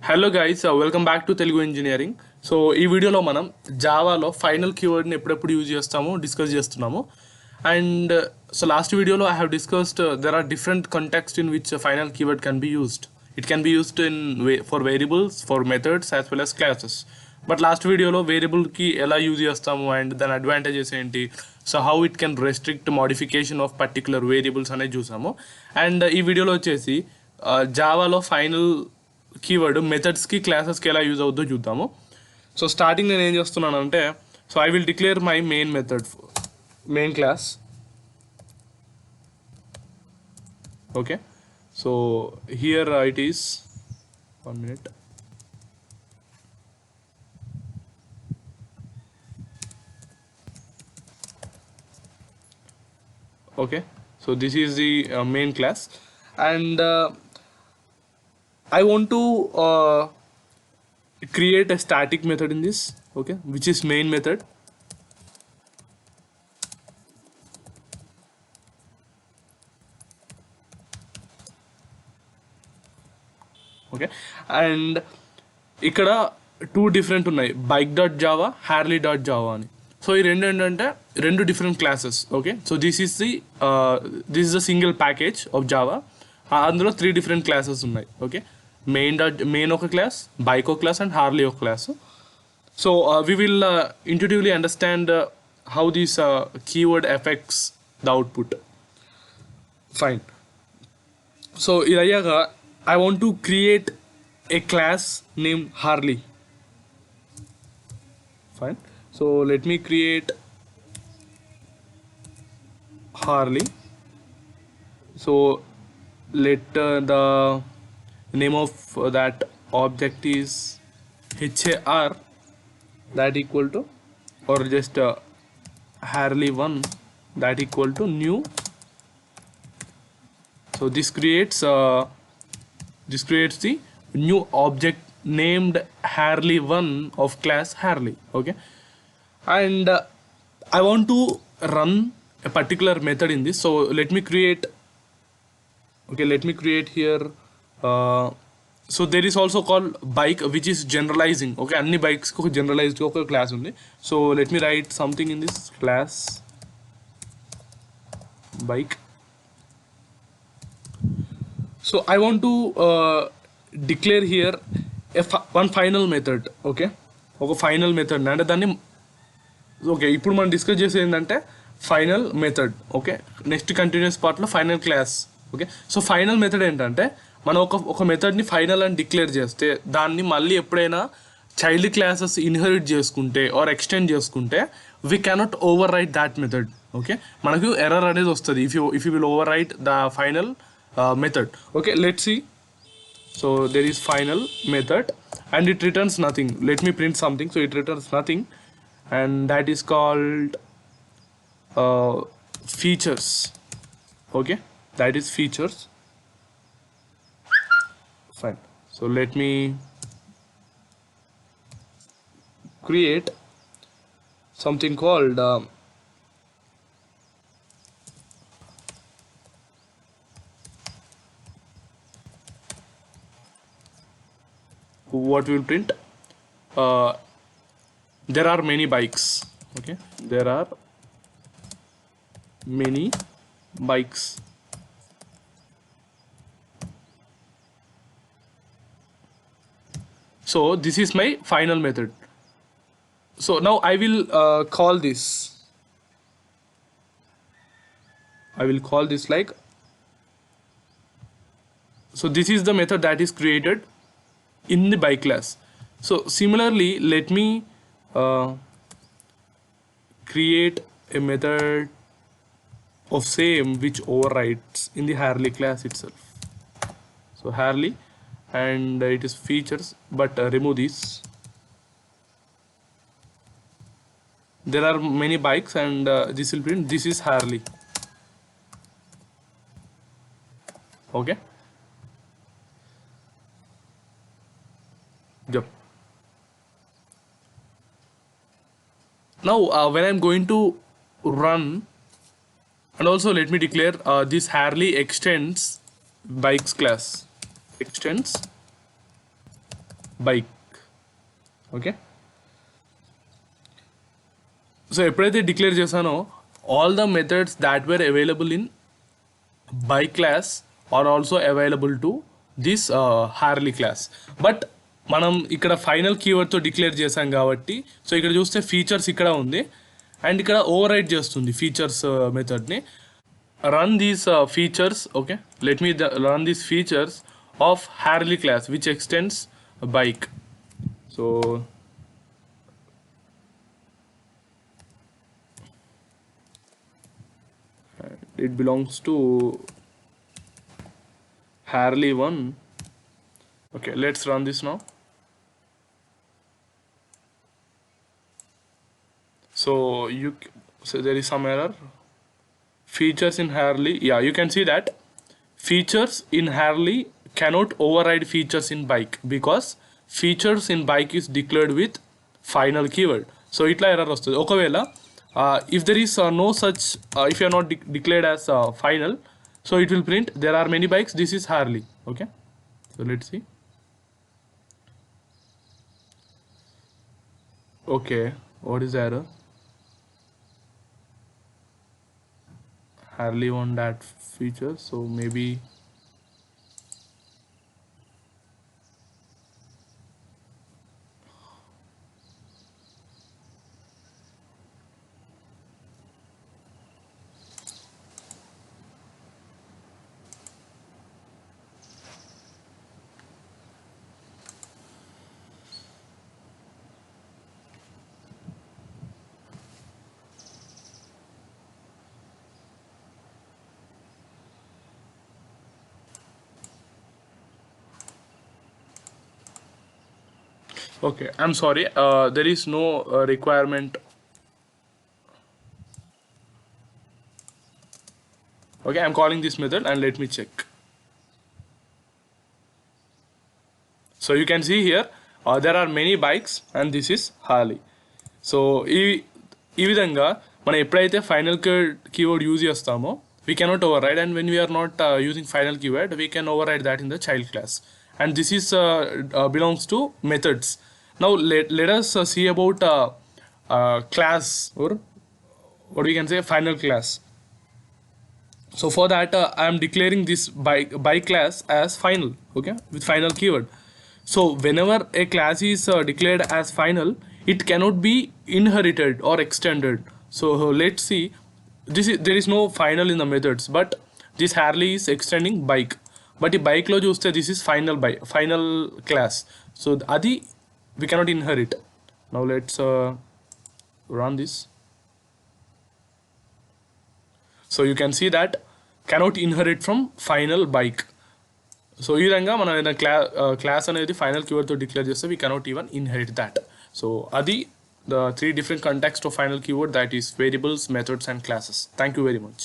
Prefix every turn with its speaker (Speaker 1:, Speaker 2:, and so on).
Speaker 1: Hello guys, welcome back to Telugu engineering. So ఈ వీడియోలో మనం జావాలో ఫైనల్ కీవర్డ్ని ఎప్పుడెప్పుడు యూజ్ చేస్తామో డిస్కస్ చేస్తున్నాము. అండ్ సో లాస్ట్ వీడియోలో I have discussed there are different context in which final keyword can be used. It can be used in for variables, for methods as well as classes. But last వీడియోలో వేరియబుల్కి ఎలా use చేస్తాము and దాని advantages ఏంటి, so how it can restrict modification of particular variables అనేది చూసాము. And ఈ వీడియోలో వచ్చేసి జావాలో ఫైనల్ కీవర్డ్ మెథడ్స్కి క్లాసెస్కి ఎలా యూజ్ అవుతుందో చూద్దాము. సో స్టార్టింగ్ నేను ఏం చేస్తున్నాను అంటే, so I will declare my main method, main class. Okay, so here it is 1 minute. Okay, so this is the main class, and I want to create a static method in this, okay, which is main method. Okay, and ఇక్కడ 2 different ఉన్నాయి, bike.java, harley.java అని. So ఈ రెండు ఏంటంటే రెండు different classes. Okay, so this is the single package of Java. అందులో 3 different classes ఉన్నాయి. Okay, main ఒక క్లాస్, బైక్ ఒక క్లాస్ అండ్ హార్లీ ఒక class. So we will intuitively understand how this keyword effects the output. Fine. So ఇది అయ్యాక I want to create a class name Harley. Fine. So let me create Harley. So let the name of that object is har, that equal to, or just Harley1, that equal to new. So this creates the new object named Harley1 of class Harley. Okay, and I want to run a particular method in this. So let me create here so there is also called bike, which is generalizing. Okay, anni bikes ko generalized oka class undi. So let me write something in this class bike. So I want to declare here one final method. Okay, oka final method అంటే దాన్ని okay ఇప్పుడు మనం discuss చేసేది ఏంటంటే final method. Okay, next continues పార్ట్లో final class. Okay, so final method ఏంటంటే మనం ఒక మెథడ్ని ఫైనల్ అని డిక్లేర్ చేస్తే దాన్ని మళ్ళీ ఎప్పుడైనా చైల్డ్ క్లాసెస్ ఇన్హెరిట్ చేసుకుంటే ఆర్ ఎక్స్టెండ్ చేసుకుంటే we cannot over right that method. Okay, మనకు ఎర్రర్ అనేది వస్తుంది if you will over right the final method. Okay, let see. So there is final method and it returns nothing. Let me print something. So it returns nothing, and that is called features. Okay, that is features. Fine. So let me create something called what we will print. There are many bikes. Okay, there are many bikes. So this is my final method. So now I will call this. I will call this like, so this is the method that is created in the bike class. So similarly, let me create a method of same which overrides in the Harley class itself. So Harley, and it is features, but remove this. There are many bikes, and this will print this is Harley. Okay, yep. Now when I'm going to run, and also let me declare this Harley extends bikes class, extends bike. Okay, so ఎప్పుడైతే declare చేశానో all the methods that were available in bike class are also available to this Harley class. But మనం ఇక్కడ final కీవర్డ్తో declare చేసాం కాబట్టి, so ఇక్కడ చూస్తే features ఇక్కడ ఉంది అండ్ ఇక్కడ ఓవర్ రైడ్ చేస్తుంది ఫీచర్స్ మెథడ్ని. Run these features. Okay, let me run these features of Harley class which extends bike. So it belongs to Harley 1. Okay, let's run this now. So there is some error. Features in Harley, yeah, you can see that features in Harley cannot override features in bike because features in bike is declared with final keyword. So itla error vastadi okavela if there is no such if you are not declared as final, so it will print there are many bikes, this is Harley. Okay, so let's see. Okay, what is the error? Harley on that feature, so maybe okay, I'm sorry, there is no requirement. Okay, I'm calling this method and let me check. So you can see here there are many bikes and this is Harley. So ఈ విధంగా మనం ఎప్పుడైతే final keyword use చేస్తామో we cannot override, and when we are not using final keyword we can override that in the child class, and this is belongs to methods. Now let us see about class, or what we can say final class. So for that I am declaring this bike class as final, okay, with final keyword. So whenever a class is declared as final, it cannot be inherited or extended. So let's see, there is no final in the methods, but this Harley is extending bike, but ఈ bike లో చూస్తే this is final class, so అది we cannot inherit. Now let's run this. So you can see that cannot inherit from final bike. So ఈ విధంగా మనం ఏదైనా class అనేది final కీవర్డ్తో declare చేస్తే we cannot even inherit that. So అది the 3 different contexts of final keyword, that is variables, methods and classes. Thank you very much.